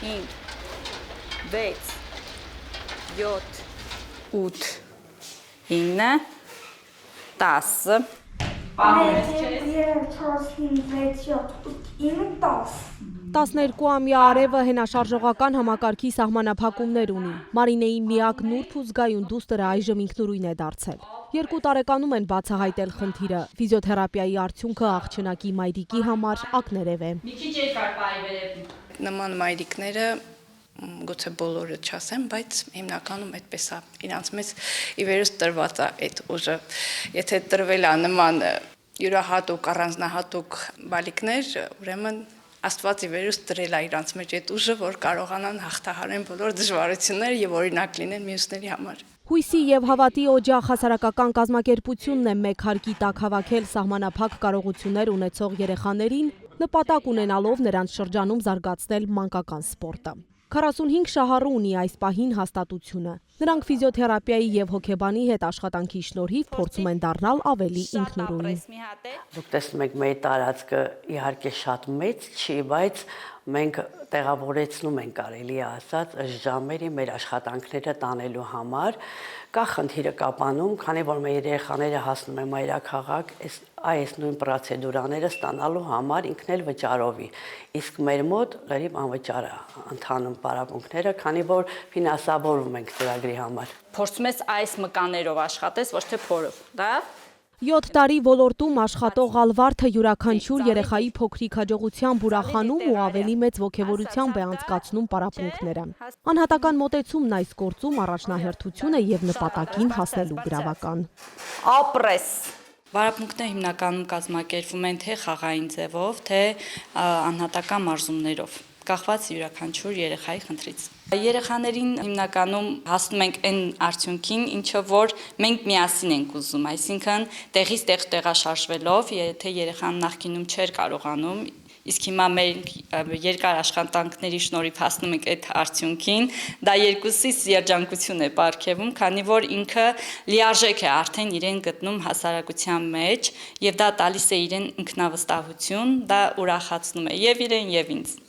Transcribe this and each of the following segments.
5, 6, 7, 8, 9, 10. 12-ամյա Արևը հենաշարժողական համակարգի սահմանափակումներ ունի։ Մարինեի միակ նուրբ ու զգայուն դուստրը այժմ ինքնուրույն է դարձել։ 2 տարեկանում են բացահայտել խնդիրը։ Ֆիզիոթերապիայի արդյունքը աղջնակի մայրիկի համար ակներև է։ Մի քիչ երկար պահի վերև։ Նման մայրիկները գուցե բոլորը չասեմ, բայց հիմնականում այդպես է, իրանց մեծ ի վերուս տրված է այդ ուժը։ Եթե տրվել է նման յուրահատուկ, առանձնահատուկ բալիկներ, ուրեմն Աստված ի վերուս տրել է իրանց մեջ այդ ուժը, որ կարողանան հաղթահարեն բոլոր դժվարությունները եւ օրինակ լինեն մյուսների համար։ Հույսի եւ հավատի օջախ հասարակական կազմակերպությունն է մեկ հարկի տակ հավաքել սահմանափակ կարողություններ ունեցող երեխաներին, նպատակ ունենալով նրանց շրջանում զարգացնել մանկական սպորտը։ 45 շահառու ունի այս պահին հաստատությունը։ Նրանք ֆիզիոթերապիայի եւ հոգեբանի հետ աշխատանքի շնորհիվ փորձում են դառնալ ավելի ինքնուրույն։ Դուք տեսնում եք մեր տարածքը իհարկե շատ մեծ չի, բայց մենք տեղավորեցնում ենք կարելի է ասած ըստ ժամերի մեր աշխատանքները տանելու համար։ Կա խնդիրը կապանում, քանի որ մեր երեխաները հասնում են մայրաքաղաք, այս նույն պրոցեդուրաները ստանալու համար ինքն էլ վճարովի։ Իսկ մեր մոտ լրիվ անվճար է ընթանում պարապմունքները, քանի որ ֆինանսավորվում ենք ծրագրի համար։ Փորձում ես այս մկաներով աշխատես, ոչ թե փորով, դա։ 7 տարի ոլորտում աշխատող Ալվարդը յուրաքանչյուր երեխայի փոքրիկ հաջողությամբ ուրախանում ու ավելի մեծ ոգևորությամբ է անցկացնում պարապմունքները։ Անհատական մոտեցումն այս գործում առաջնահերթություն է եւ նպատակին հասնելու գրավական։ Ապրես։ Պարապմունքները հիմնականում կազմակերպվում են թե խաղային ձևով, թե անհատական մարզումներով, կախված յուրաքանչյուր երեխայի խնդրից։ Երեխաներին հիմնականում հասնում ենք այն արդյունքին, ինչը որ մենք միասին ենք ուզում, այսինքն տեղից տեղ տեղաշարժվելով, եթե երեխան նախկինում չէր կարողանում, իսկ հիմա մեր երկար աշխատանքների շնորհիվ հասնում ենք այդ արդյունքին, դա երկուսից երջանկություն է պարգևում, քանի որ ինքը լիարժեք է արդեն իրեն գտնում հասարակության մեջ, եւ դա տալիս է իրեն ինքնավստահություն, դա ուրախացնում է եւ իրեն եւ ինձ։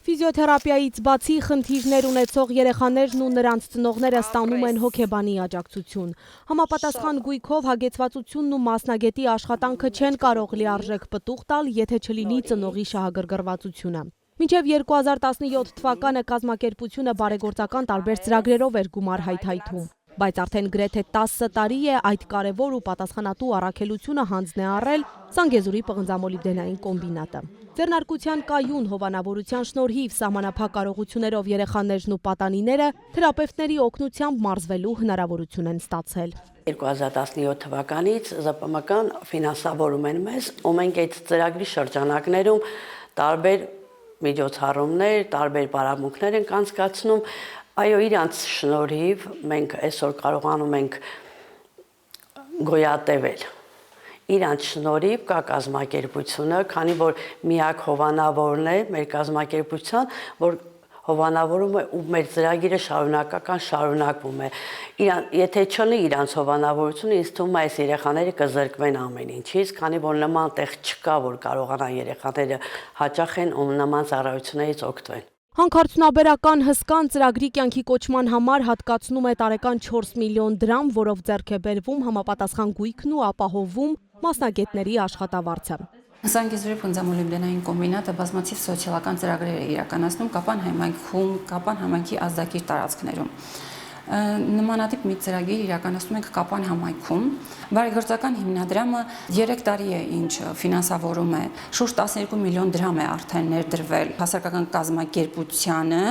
Ֆիզիոթերապիայից բացի խնդիրներ ունեցող երեխաներն ու նրանց ծնողները ստանում են հոգեբանի աջակցություն։ Համապատասխան գույքով հագեցվածությունն ու մասնագետի աշխատանքը չեն կարող լիարժեք պտուղ տալ, եթե չլինի ծնողի շահագրգռվածությունը։ Մինչև 2017 թվականը կազմակերպությունը բարեգործական տարբեր ծրագրերով էր գումար հայթայթում, բայց արդեն գրեթե 10 տարի է այդ կարևոր ու պատասխանատու առաքելությունը հանձն է առել Զանգեզուրի պղնձամոլիբդենային կոմբինատը։ Ձեռնարկության կայուն հովանավորության շնորհիվ սահմանափակ կարողություններով երեխաներն ու պատանիները թերապևտների օգնությամբ մարզվելու հնարավորություն են ստացել։ 2017 թվականից ԶՊՄԿ-ն ֆինանսավորում են մեզ, ու մենք այդ ծրագրի շրջանակներում տարբեր միջոցառումներ, տարբեր պարապմունքներ ենք անցկացնում։ Այո, իրանց շնորհիվ մենք այսօր կարողանում ենք գոյատևել։ Իրանց շնորհիվ կա կազմակերպությունը, քանի որ միակ հովանավորն է մեր կազմակերպության, որ հովանավորում է ու մեր ծրագիրը շարունակվում է։ Եթե չլինի իրանց հովանավորությունը, ինձ թվում է այս երեխաները կզրկվեն ամեն ինչից, քանի որ նման տեղ չկա, որ կարողանան երեխաները հաճախեն ու նման ծառայություններից օգտվեն։ Հանքարդյունաբերական հսկան ծրագրի կյանքի կոչման համար հատկացնում է տարեկան 4 միլիոն դրամ, որով ձեռք է բերվում համապատասխան գույքն ու ապահովում մասնագետների աշխատավարձը։ Զանգեզուրի պղնձամոլիբդենային կոմբինատը բազմաթիվ սոցիալական ծրագրեր է իրականացնում Կապան համայնքում, Կապան համայնքի ազդակիր տարածքներում։ Նմանատիպ մի ծրագիր իրականացնում ենք Կապան համայնքում։ Բարեգործական հիմնադրամը 3 տարի է ինչ ֆինանսավորում է, շուրջ 12 միլիոն դրամ է արդեն ներդրվել հասարակական կազմակերպությանը,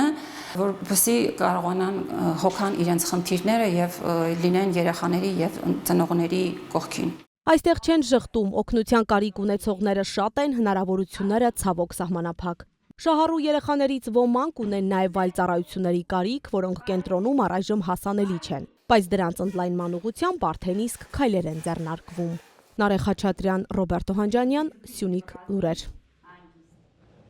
որպեսզի կարողանան հոգան իրենց խնդիրները եւ լինեն երեխաների եւ ծնողների կողքին։ Այստեղ չեն ժխտում, օգնության կարիք ունեցողները շատ են, հնարավորությունները ցավոք սահմանափակ։ Շահառու երեխաներից ոմանք ունեն նաև այլ ծառայությունների կարիք, որոնք կենտրոնում առայժմ հասանելի չեն, բայց դրանց ընդլայնման ուղղությամբ արդեն իսկ քայլեր են ձեռնարկվում։ Նարեխ Խաչատրյան, Ռոբերտ Օհանջանյան, Սյունիք լուրեր։